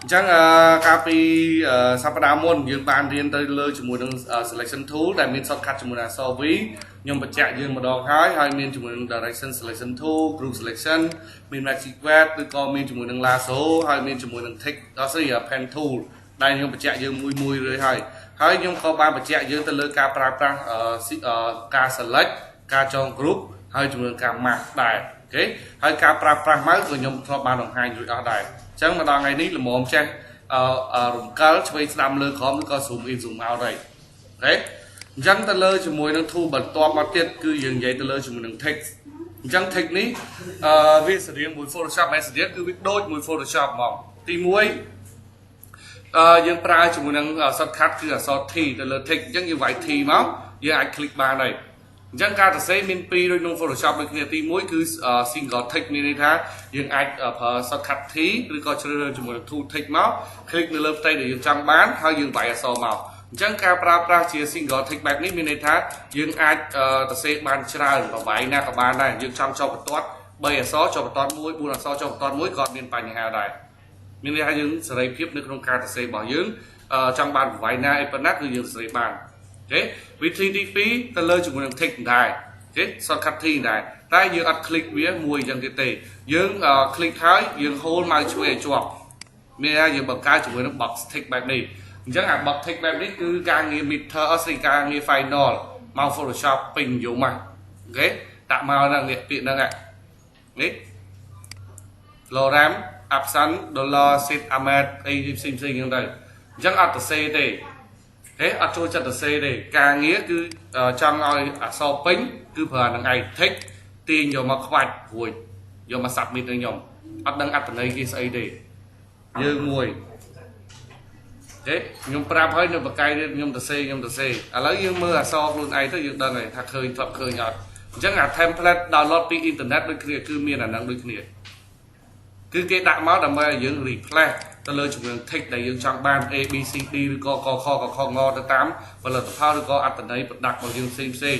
chẳng cà phê sắp đá môn dương bàn riêng tới lơ chỉ muốn selection tool tại miền shortcut chỉ muốn là so với nhưng mà chạy dương một đòn hai miền chỉ muốn direction selection tool group selection miền magic web từ con miền chỉ muốn là số hai miền chỉ muốn take đó sẽ pen tool đây nhưng mà chạy dương mùi rồi hai nhưng có ba mà chạy dương tới lơ ca pra ca select ca trong group hai chỉ muốn ca mạc đại ok hai ca pra máy của nhóm cho ba đồng hai rồi ở đây chẳng mà đòn ngày ní là một trang rụng cá chơi làm lơ khó mới có zoom in zoom out đây đấy chẳng ta lơ cho mùi năng thu bẩn to mà tiết cứ dừng vậy ta lơ cho mùi năng text chẳng text ní vì sử dụng mùi Photoshop hay sử dụng cứ biết đôi mùi Photoshop mỏng thì mùi dương pra cho mùi năng shortcut cứ là short thì ta lơ text chẳng như vậy thì máu dương anh click ba này chẳng cả ta sẽ min pi rồi nông Photoshop được thì mỗi cứ single text như thế ha nhưng ai ở shortcut thì rồi có chơi cho một thu text máu click lên lớp tay để dùng trang bán hay dùng bài so màu chẳng cả pra chia single text bài ní min thế ha nhưng ai ta sẽ bàn tra và bài na các bạn này dùng trong cho một toát bây so cho một toát mũi buồn là so cho một toát mũi còn miền bài nhà này min thế những sợi phép nước trong ca ta sẽ bảo dưỡng trong bàn bài na epanakคือdùng sợi bàn thếวิธีที่ฟีตะเลยจุดมันเทคได้thế shortcutที่ได้แต่ยืนอัดคลิกเวียมวยยังเตะยืนคลิกท้ายยืนโฮลมาช่วยจวบมีอะไรยืนบอกการจุดมันบอกเทคแบบนี้จังหากบอกเทคแบบนี้คือการเงียบมิดเธอสิการเงียบไฟนอลมา Photoshop ปิ่งอยู่มาโอเคตัดมานั่งเงียบปิดนั่งอ่ะนี่โลแรมอัพซันดอลลาร์เซตอเมริกไอ้ซิมยังไงจังอัดตัวเซตthế ở chỗ chặt xe đây càng nghĩa cứ trong ngồi sau pính cứ vừa là ngày thích tiền rồi mà khoạch vui rồi mà sập mịt nhom ở đang ăn từ đây cái xây đây như mùi thế nhom prap hơi nhom bạc cây nhom từ xe lấy dương mưa so luôn ai tới dương đơn này thật khơi nhọt chẳng hạn template downloadពី internet ដូចគ្នាគឺមានអានឹងដូចគ្នាគឺគេដាក់មកដើម្បីឲ្យយើង replace ទៅលើជំនឿ text ដែលយើងចង់បាន A B C D ឬក៏កខកខងទៅតាមផលិតផលឬក៏អត្ថន័យប្រដាក់របស់យើងផ្សេងអូ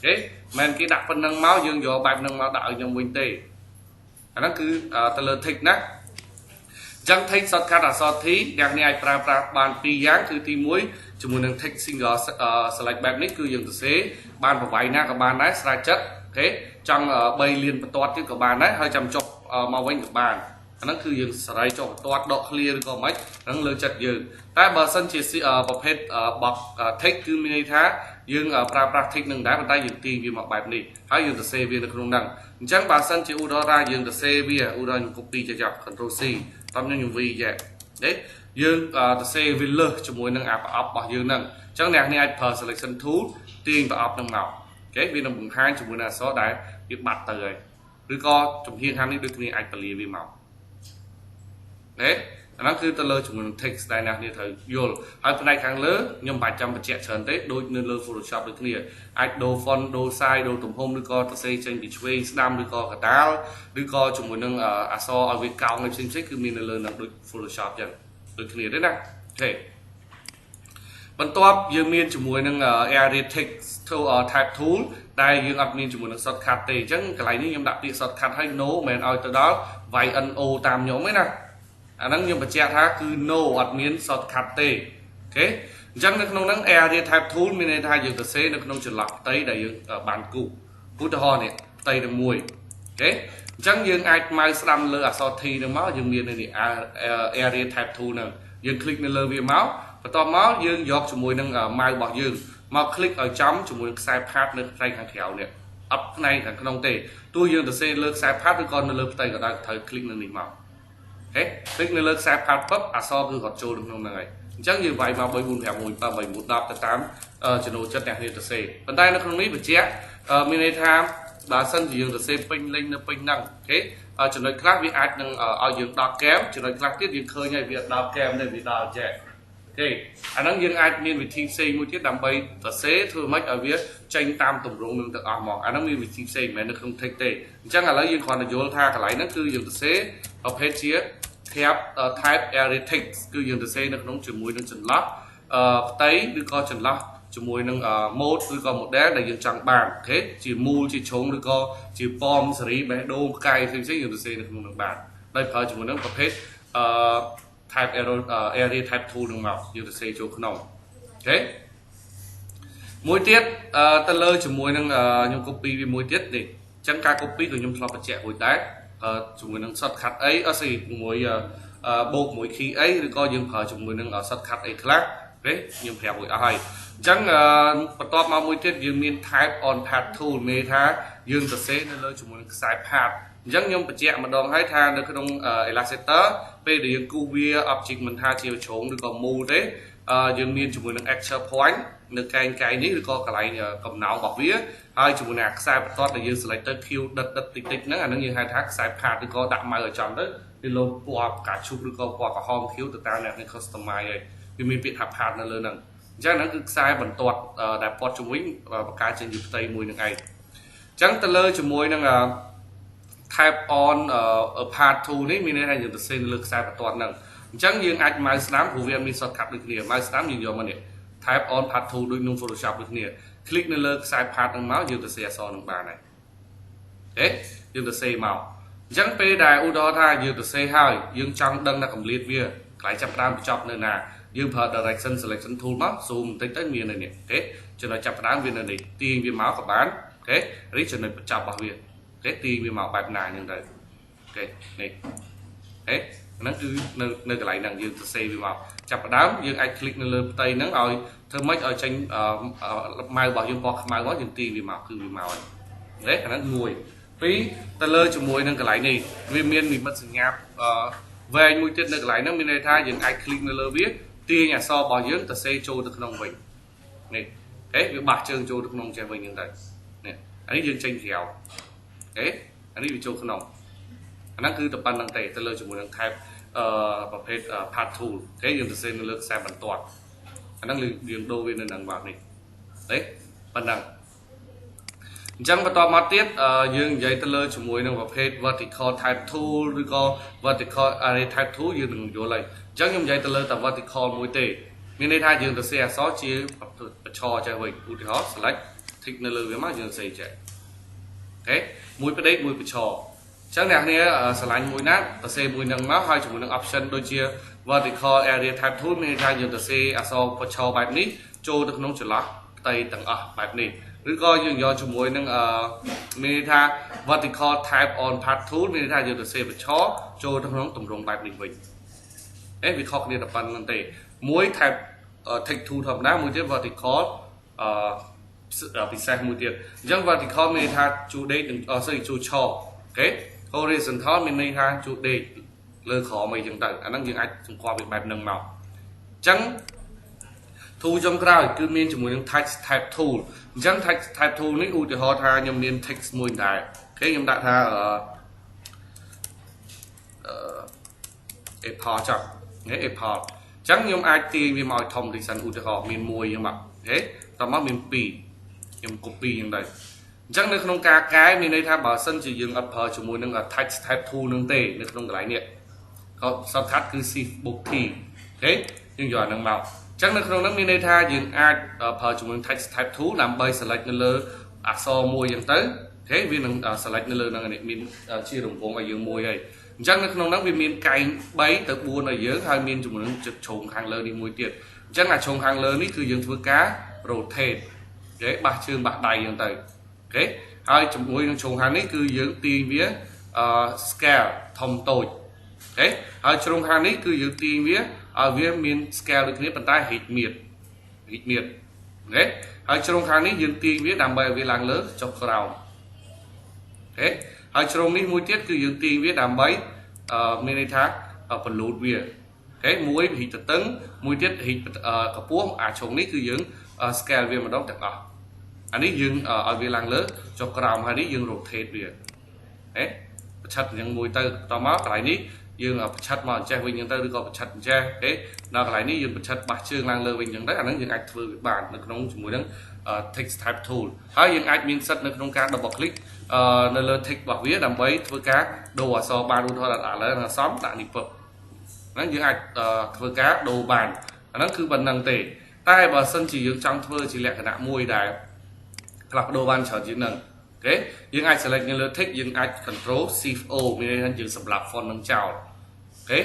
ខេមិនគេដាក់ប៉ុណ្ណឹងមកយើងយកបែបហ្នឹងមកដាក់ឲ្យខ្ញុំវិញទេអាហ្នឹងគឺទៅលើ text ណាចឹង text shortcut អក្សរ T អ្នកនេះអាចប្រើប្រាស់បានពីរយ៉ាងគឺទី1ជាមួយនឹង text single select បែបនេះគឺយើងសរសេរបានប្រវាយណាក៏បានដែរស្រាវចិត្តអូខេចង់3លានបន្ទាត់ទៀតក៏បានដែរហើយចាំចុះមកវិញក៏បានអាហ្នឹងគឺយើងសេរីចុះបន្ទាត់ដក clear ឬក៏មិនហ្នឹងលើចិត្តយើងតែបើសិនជាប្រភេទបក text គឺមានន័យថាយើងប្រើប្រាស់ text នឹងដែរប៉ុន្តែយើងទាញវាមកបែបនេះហើយយើងសរសេរវានៅក្នុងហ្នឹងអញ្ចឹងបើសិនជាឧទាហរណ៍យើងសរសេរវាឧទាហរណ៍ខ្ញុំ copy ចុច Ctrl C តាមខ្ញុំ V ចេះទេយើងសរសេរវាលើសជាមួយនឹងអាប្រអប់របស់យើងហ្នឹងអញ្ចឹងអ្នកនេះអាចប្រើ selection tool ទាញប្រអប់ហ្នឹងមកអូខេវានឹងបង្ហាញជាមួយនឹងអក្សរដែលវាបាត់ទៅហើយឬក៏ជំហានខាងនេះដូចគ្នាអាចពលាវាមកអាហ្នឹងគឺទៅលើជាមួយនឹង text ដែលអ្នកនេះត្រូវយល់ហើយផ្នែកខាងលើខ្ញុំមិនបាច់ចាំបញ្ជាក់ច្រើនទេដូចនៅលើ Photoshop ដូចគ្នាអាចដូរ font ដូរ size ដូរទំហំឬក៏សរសេរចេញពីឆ្វេងស្ដាំឬក៏កដាលឬក៏ជាមួយនឹងអក្សរឲ្យវាកោងផ្សេងគឺមាននៅលើនឹងដូច Photoshop ចឹងដូចគ្នាទេណាអូខេបន្ទាប់យើងមានជាមួយនឹង area text type tool ដែលយើងអត់មានជាមួយនឹង shortcut ទេអញ្ចឹងកន្លែងនេះខ្ញុំដាក់ពាក្យ shortcut ឲ្យ no មិនឲ្យទៅដល់ YNO តាមខ្ញុំទេណាអាហ្នឹងខ្ញុំបញ្ជាក់ថាគឺ no អត់មាន shortcut ទេអូខេអញ្ចឹងនៅក្នុងហ្នឹង area type tool មានន័យថាយើងសរសេរនៅក្នុងចន្លោះផ្ទៃដែលយើងបានគូឧទាហរណ៍នេះផ្ទៃទាំងមួយអូខេអញ្ចឹងយើងអាចម៉ៅស្ដាំលើអក្សរ T ហ្នឹងមកយើងមាននេះ area type tool ហ្នឹងយើងคลิกនៅលើវាមកបន្ទាប់មកយើងយកជាមួយនឹងម៉ៅរបស់យើងមកคลิกឲ្យចំជាមួយខ្សែផាតនៅផ្នែកខាងក្រៅនេះអត់ផ្នែកខាងក្នុងទេទោះយើងសរសេរលើខ្សែផាតឬក៏នៅលើផ្ទៃក៏ដោយត្រូវคลิกនៅនេះមកហេคลิกនៅលើខ្សែផាតពឹបអក្សរគឺគាត់ចូលក្នុងហ្នឹងហើយអញ្ចឹងយើងវាយមក3 4 5 1 7 8 9 10ទៅតាមចំណូលចិត្តអ្នកនេះសរសេរប៉ុន្តែនៅក្នុងនេះបញ្ជាក់មានន័យថាបើសិនជាយើងសរសេរពេញលេញនៅពេញហ្នឹងអូខេចំណុចខ្លះវាអាចនឹងឲ្យយើងដល់កែមចំណុចខ្លះទៀតយើងឃើញហើយវាដល់កែមទៅវាដល់ចែកអូខេអាហ្នឹងយើងអាចមានវិធីផ្សេងមួយទៀតដើម្បីសរសេរធ្វើម៉េចឲ្យវាចេញតាមទម្រង់នឹងទាំងអស់ហ្មងអាហ្នឹងមានវិធីផ្សេងមិនមែននៅក្នុង text ទេអញ្ចឹងឥឡូវយើងគ្រាន់តែយល់ថាកន្លែងហ្នឹងគឺយើងសរសេរប្រភេទជា type area text គឺយើងសរសេរនៅក្នុងជាមួយនឹងចន្លោះផ្ទៃឬក៏ចន្លោះជាមួយនឹង mode ឬក៏ model ដែលយើងចង់បានអូខេជាមូលជាជ្រុងឬក៏ជាប៉មសេរីបេះដូងផ្កាយផ្សេងៗយើងសរសេរនៅក្នុងនឹងបានដោយប្រើជាមួយនឹងប្រភេទ type area type tool នឹងមកយើងទៅសេចូលក្នុងអូខេមួយទៀតទៅលើជាមួយនឹងខ្ញុំ copy វាមួយទៀតនេះអញ្ចឹងការ copy ក៏ខ្ញុំធ្លាប់បញ្ជាក់រួចដែរជាមួយនឹង shortcut អីជាមួយបូកមួយ key អីឬក៏យើងប្រើជាមួយនឹង shortcut អីខ្លះទេខ្ញុំប្រាប់រួចអស់ហើយអញ្ចឹងបន្ទាប់មកមួយទៀតយើងមាន type on path tool មានថាយើងសរសេរនៅលើជាមួយនឹងខ្សែ path អញ្ចឹងខ្ញុំបញ្ជាក់ម្ដងហើយថានៅក្នុង Illustrator ពេលដែលយើងគូសវា object មិនថាជាជ្រុងឬក៏មូលទេយើងមានជាមួយនឹង action point នៅកែងនេះឬក៏កន្លែងកំណោងរបស់វាហើយជាមួយនឹងខ្សែបន្ទាត់ដែលយើង select ទៅ Q ដិតតិចហ្នឹងអាហ្នឹងយើងហៅថាខ្សែ path ឬក៏ដាក់ម៉ៅឲ្យចំទៅវាលោពណ៌ផ្កាឈូកឬក៏ពណ៌ក្រហម Q ទៅតាមអ្នក customize ហើយវាមានពាក្យថា path នៅលើហ្នឹងអញ្ចឹងហ្នឹងគឺខ្សែបន្ទាត់ដែលព័ទ្ធជំវិញបង្កើតជាផ្ទៃមួយនឹងឯងអញ្ចឹងទៅលើជាមួយនឹងtype on path tool នេះមានន័យថាយើងទៅសេនៅលើខ្សែបន្ទាត់ហ្នឹងអញ្ចឹងយើងអាចម៉ៅស្ដាំព្រោះវាមាន shortcut ដូចគ្នាម៉ៅស្ដាំយើងយកមកនេះ type on path tool ដូចក្នុង Photoshop ដូចគ្នា click នៅលើខ្សែ path ហ្នឹងមកយើងទៅសេអក្សរហ្នឹងបានហើយអូខេយើងទៅសេមកអញ្ចឹងពេលដែលឧទាហរណ៍ថាយើងទៅសេហើយយើងចង់ដឹងថាកម្រិតវាកន្លែងចាប់ផ្ដើមបញ្ចប់នៅណាយើងប្រើ direction selection tool មក zoom បន្តិចទៅមាននៅនេះអូខេចំណុចចាប់ផ្ដើមវានៅនេះទាញវាមកក៏បានអូខេរីចំណុចបញ្ចប់របស់វាអូខេទាញវាមកបែបណាអញ្ចឹងទៅអូខេនេះអូខេហ្នឹងគឺនៅកន្លែងហ្នឹងយើងសរសេរវាមកចាប់ផ្ដើមយើងអាច click នៅលើផ្ទៃហ្នឹងឲ្យធ្វើម៉េចឲ្យចេញម៉ៅរបស់យើងពណ៌ខ្មៅមកយើងទាញវាមកគឺវាមកហើយអូខេអាហ្នឹងមួយពីរទៅលើជាមួយនឹងកន្លែងនេះវាមាននិមិត្តសញ្ញាវែងមួយទៀតនៅកន្លែងហ្នឹងមានន័យថាយើងអាច click នៅលើវាទាញអក្សររបស់យើងទៅសេចូលទៅក្នុងវិញនេះអូខេវាបាសជើងចូលទៅក្នុងចេះវិញហ្នឹងទៅនេះអានេះយើងចេញក្រៅអូខេអានេះវាចូលក្នុងអាហ្នឹងគឺតែប៉ុណ្្នឹងទេទៅលើជាមួយនឹង type ប្រភេទ path tool អូខេយើងទៅសេនៅលើខ្សែបន្ទាត់អាហ្នឹងយើងដូរវានៅនឹងបាទនេះទេប៉ុណ្ណឹងអញ្ចឹងបន្តមកទៀតយើងនិយាយទៅលើជាមួយនឹងប្រភេទ vertical type tool ឬក៏ vertical array type tool យើងនឹងយល់ហើយអញ្ចឹងខ្ញុំនិយាយទៅលើតែ vertical មួយទេមានន័យថាយើងទៅសេអក្សរជាបញ្ឈរចេះវិញឧទាហរណ៍ select tick នៅលើវាមកយើងសេចេះអូខេមួយផ្ដេកមួយបញ្ឈរអញ្ចឹងអ្នកគ្នាឆ្លាញ់មួយណាទៅសេមួយនឹងមកហើយជាមួយនឹង option ដូចជា vertical area type tool មានន័យថាយើងទៅសេអក្សរបញ្ឈរបែបនេះចូលទៅក្នុងចន្លោះផ្ទៃទាំងអស់បែបនេះឬក៏យើងយកជាមួយនឹងមានន័យថា vertical type on path tool មានន័យថាយើងទៅសេបញ្ឈរចូលទៅក្នុងទម្រង់បែបនេះវិញវាខុសគ្នាតែប៉ុណ្្នឹងទេមួយ type text tool ធម្មតាមួយទៀត vertical ពិសេសមួយទៀតអញ្ចឹង vertical មានន័យថាជួរដេកជួរឈរអូខេ horizontal មានន័យថាជួរដេកលើក្រោមអីចឹងទៅអាហ្នឹងយើងអាចសម្គាល់វាបែបហ្នឹងមកអញ្ចឹង tool ចុងក្រោយគឺមានជាមួយនឹង text type tool អញ្ចឹង text type tool នេះឧទាហរណ៍ថាខ្ញុំមាន text មួយដែរអូខេខ្ញុំដាក់ថាA4 ចុះA4 អញ្ចឹងខ្ញុំអាចទាញវាមកឲ្យធំតិចសិនឧទាហរណ៍មាន1អញ្ចឹងមកអូខេតមកមាន2ខ្ញុំ copy អញ្ចឹងទៅអញ្ចឹងនៅក្នុងការកែមានន័យថាបើសិនជាយើងអត់ប្រើជាមួយនឹង text type tool នឹងទេនៅក្នុងកន្លែងនេះក៏ shortcut គឺ shift បូក T អូខេយើងយកអាហ្នឹងមកអញ្ចឹងនៅក្នុងហ្នឹងមានន័យថាយើងអាចប្រើជាមួយ text type tool ដើម្បី select នៅលើអក្សរមួយអញ្ចឹងទៅអូខេវានឹង select នៅលើហ្នឹងនេះមានជារង្វង់ឲ្យយើងមួយហើយអញ្ចឹងនៅក្នុងហ្នឹងវាមានកែង3ទៅ4ឲ្យយើងហើយមានជាមួយនឹងចិត្តជ្រុងខាងលើនេះមួយទៀតអញ្ចឹងអាជ្រុងខាងលើនេះគឺយើងធ្វើការ rotate អូខេបាសជើងបាសដៃអញ្ចឹងទៅអូខេហើយជាមួយនឹងជ្រុងខាងនេះគឺយើងទាញវា scale ធំតូចអូខេហើយជ្រុងខាងនេះគឺយើងទាញវាឲ្យវាមាន scale ដូចគ្នាប៉ុន្តែ hit មៀតអូខេហើយជ្រុងខាងនេះយើងទាញវាដើម្បីឲ្យវាឡើងលើចុះក្រោមអូខេហើយជ្រុងនេះមួយទៀតគឺយើងទាញវាដើម្បីមានន័យថាបលូតវាអូខេមួយហិតតឹងមួយទៀតហិតកម្ពស់អាជ្រុងនេះគឺយើង scale វាម្ដងទាំងអស់អានេះយើងឲ្យវាឡើងលើចុះក្រោមហើយនេះយើង rotate វាហេប្រឆិតយ៉ាងមួយទៅតមកកន្លែងនេះយើងប្រឆិតមកអញ្ចេះវិញអញ្ចឹងទៅឬក៏ប្រឆិតអញ្ចេះហេដល់កន្លែងនេះយើងប្រឆិតបាសជើងឡើងលើវិញអញ្ចឹងទៅអាហ្នឹងយើងអាចធ្វើវាបាននៅក្នុងជាមួយនឹង text type tool ហើយយើងអាចមានសិទ្ធិនៅក្នុងការ double click នៅលើ text របស់វាដើម្បីធ្វើការដូរអក្សរបានឧទាហរណ៍ឥឡូវសំដាក់នេះពឹបហ្នឹងយើងអាចធ្វើការដូរបានអាហ្នឹងគឺប៉ុណ្្នឹងទេតែបើសិនជាយើងចង់ធ្វើជាលក្ខណៈមួយដែលផ្លាស់ប្ដូរបានច្រើនជាងហ្នឹងអូខេយើងអាច select នៅលើ text យើងអាច control shift O មានន័យថាយើងសម្រាប់ font នឹងចោលអូខេ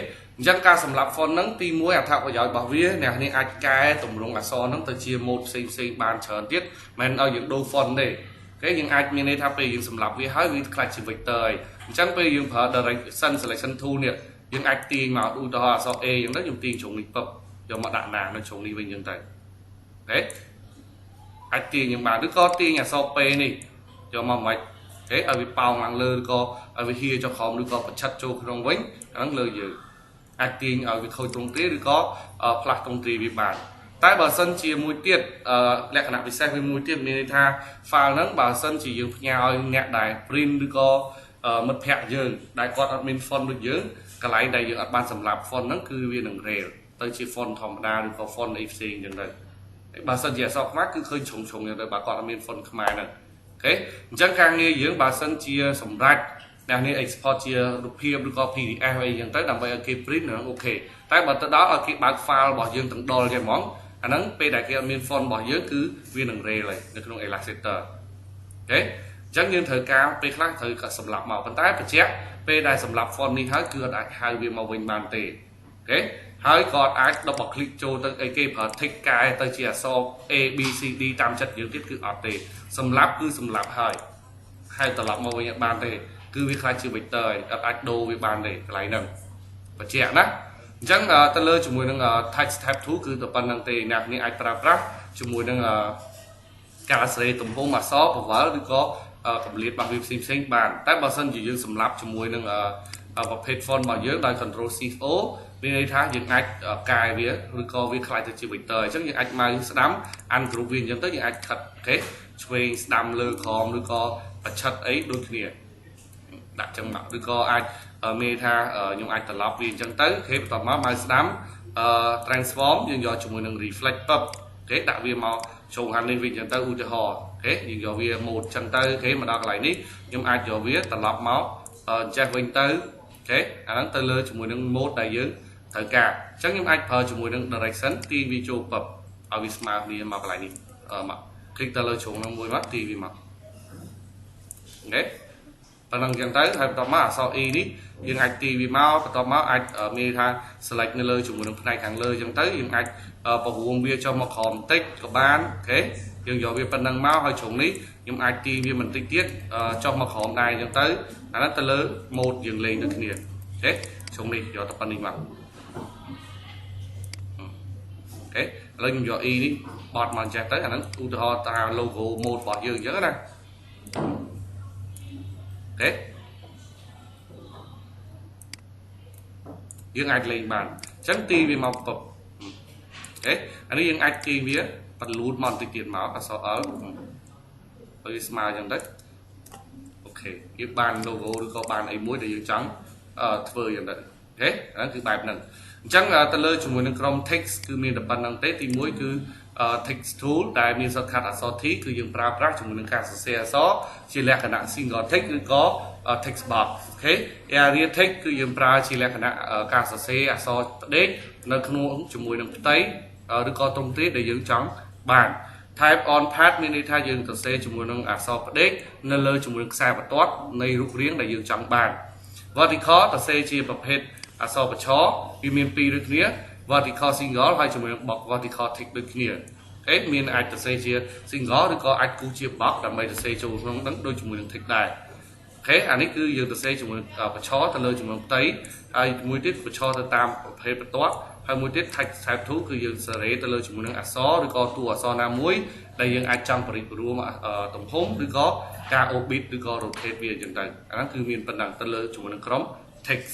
chẳng ca sầm lập phone nắng ti muối thạo của giỏi bảo vía nè nên ai cái tổng rung so nắng từ chia một xây bàn chờ tiết men ở những đô phone đây cái những ai mình đây tháp những sầm lập vía hái vì khai chỉ vạch tời chẳng bây những phở direction selection tool nè những ai tiền mà u to so e những rất nhiều tiền trồng lịch tập cho mà đạn nàng nó trồng đi bên những tay đấy ai tiền những bạn đứa có tiền nhà so p này cho mà mày thế ở việc bao ngang lơ có ở việc kia cho không đứa có vật chất cho không vĩnh nắng lơ dự ai tiền ở việc khôi trung tế đứa có plak trung tế việc bản tại bờ sân chia mũi tiết lẽ khả năng bị xe với mũi tiết mình tha pha nắng bờ sân chỉ dùng nhà nhẹ đài print đứa có mất hẹn dừng đại con admin phone được dừng cái này đây dừng ban sầm lập phone nắng cứ viên đằng rề tới chỉ phone thòng đa được có phone fc như đây bà sân chia sọc mắt cứ khơi trùng như đây bà con admin phone không ai nè thế chẳng càng nghe dưỡng bà sân chia sầm rạch nào như export chia được phim được có pdf hay những tới làm vậy cái print nữa ok tại bà tới đó ở cái bản file bỏ dương từng đôi cái món anh nắng p đại kia admin phone bỏ dưới cứ viên đằng rề này được trong Illustrator thế chẳng như thời cao p khác thời cả sầm lập màu phân tái phải check p đại sầm lập phone đi hết cứ đại hai viên màu bình bàn tề thế hai còn ai đọc bật click cho tới cái phở thích cái tới chia so a b c d tam chất những tiết cứ ở tề sầm lập cứ sầm lập hai tập lập màu bình bàn tề cứ việc khai chữ bịch tời đặt ạch đồ với bàn để lấy nâng và trẻ đó chẳng ta lơ chúng mùi nâng text type thú cứ tập bàn nâng tề nạc như ai pra chúng mùi nâng cả sợi tầm vô mà xóa và vỡ đi có cầm liệt bằng việc xem bàn tại bao sân chỉ dương sầm lắp chúng mùi nâng và headphone bảo dưỡng tại control shift o bên đây thá những ạch cài vía rồi có việc khai từ chữ bịch tời chắc những ạch mai đám ăn group viên dẫn tới những ạch thật thế chuyên đam lơ khom rồi có chất ấy đôi khi đặt trong mặt đứa có ai ở meta ở những ai tập lọc viên chân tới khi tập máu mai đám transform nhưng do chúng mình reflect up thế đạo viên màu trùng hành lên viên chân tới u hò thế nhưng do viên một chân tới thế mà đọc lại ní nhưng ai do viết tập lọc máu trang viên tới thế anh tới lơ chúng mình một đại dương thời cả chắc những ai phơi chúng mình direction TV chụp tập ở vì smart đi mà lại đi mà khi ta lơ chúng nó mùi mắt TV mà thế và năng dẫn tới hay tóm mà sau y đi nhưng ai TV mau tóm máu ai ở mê tha select nơi lơ chúng mình này càng lơ dẫn tới nhưng ai bảo huống bia cho một hòm tích của bán thế nhưng do việc phần năng máu hay chúng ní nhưng ai TV mình tích tiết cho một hòm này dẫn tới nó ta lơ một dừng lên được kia thế chúng đi do tập phần mình mặc thế lên do y đi bọt màn chạy tới nó u ho ta logo một bọt dừng nhớ này thế dương ai lên bàn chấm ti vì màu tập thế anh ấy dương ai ti vía bật lút mòn từ tiền máu và so ở smile trong đấy ok cái bàn logo được có bàn ấy muối để dương trắng phơi trong đấy thế đóคือแบบนั้นchẳng ta lơ chúng mình trong text គឺមានតំបន់ហ្នឹងទេទី1គឺ text tool ដែលមានសរខាត់អក្សរ T គឺយើងប្រើប្រាស់ជាមួយនឹងការសរសេរអក្សរជាលក្ខណៈ single text ឬក៏ text box អូខេ area text គឺយើងប្រើជាលក្ខណៈការសរសេរអក្សរផ្ដេកនៅក្នុងជាមួយនឹងផ្ទៃឬក៏ត្រង់ទេដែលយើងចង់បាន type on pad មានន័យថាយើងសរសេរជាមួយនឹងអក្សរផ្ដេកនៅលើជាមួយនឹងខ្សែបន្ទាត់នៃរូបរាងដែលយើងចង់បាន vertical សរសេរជាប្រភេទអក្សរបញ្ឈរវាមានពីរដូចគ្នា vertical single ហើយជាមួយនឹង box vertical text ដូចគ្នាអេមានអាចសរសេរជា single ឬក៏អាចគូជា box ដើម្បីសរសេរចូលក្នុងហ្នឹងដូចជាមួយនឹង text ដែរអូខេអានេះគឺយើងសរសេរជាមួយបញ្ឈរទៅលើជាមួយផ្ទៃហើយមួយទៀតបញ្ឈរទៅតាមប្រភេទបន្ទាត់ហើយមួយទៀត text type 2គឺយើងសរសេរទៅលើជាមួយនឹងអក្សរឬក៏តួអក្សរណាមួយដែលយើងអាចចង់បរិបរួមទំហំឬក៏ការ orbit ឬក៏ rotate វាអញ្ចឹងទៅអាហ្នឹងគឺមានប៉ុណ្ណឹងទៅលើជាមួយនឹងក្រុម text